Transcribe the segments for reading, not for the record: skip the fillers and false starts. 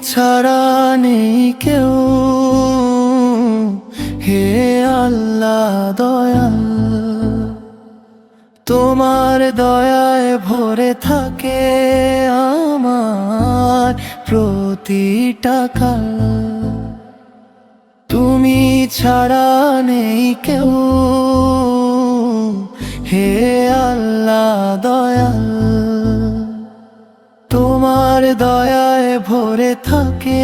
ছাড়া নেই কেউ, হে আল্লাহ দয়াল। তোমার দয়ায় ভরে থাকে আমার প্রতিটা কাল। তুমি ছাড়া নেই কেউ, হে আল্লাহ দয়াল। তোমার দয়ায় ভরে থাকে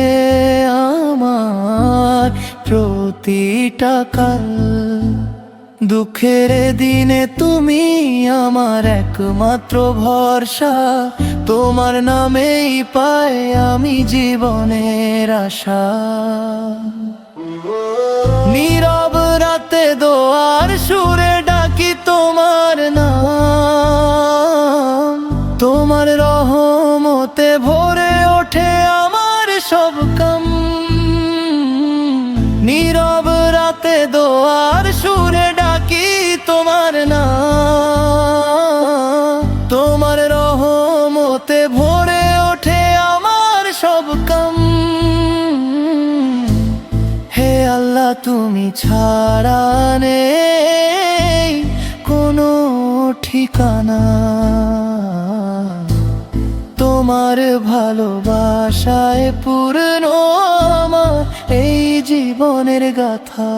আমার প্রতিটা কাল। দুঃখের দিনে তুমি আমার একমাত্র ভরসা, তোমার নামেই পাই আমি জীবনের আশা। নীরব রাতে দোয়ার সুরে ডাকি তোমার নাম, তোমার রহমতে ভরে ওঠে আমার সব কাম। নীরব রাতে দোয়ার সুরে ডাকি তোমার নাম, তোমার রহমতে ভরে ওঠে আমার সব কাম। হে আল্লাহ তুমি ছাড়া নেই কোনো ঠিকানা, তোমার ভালোবাসায় পূর্ণ আমার এই জীবনের গাথা।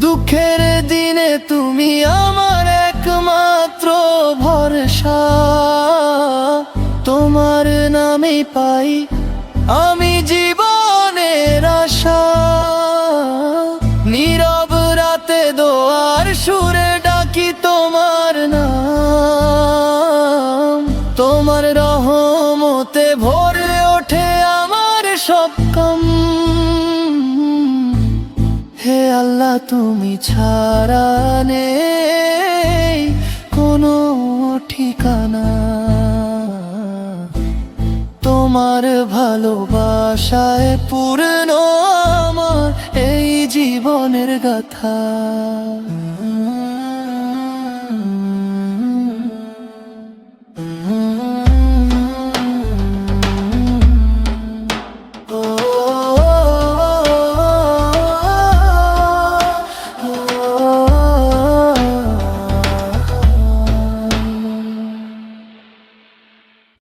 দুঃখের দিনে তুমি আমার একমাত্র ভরসা, তোমার নামে পাই আমি জীবনের আশা। নীরব রাতে দোয়ার সুরে ডাকি তোমার নাম, তোমার রহমতে ভরে ওঠে আমার সব কাম। হে আল্লাহ তুমি ছাড়া নেই কোনো ঠিকানা, তোমার ভালোবাসায় পূর্ণ আমার এই জীবনের গাথা।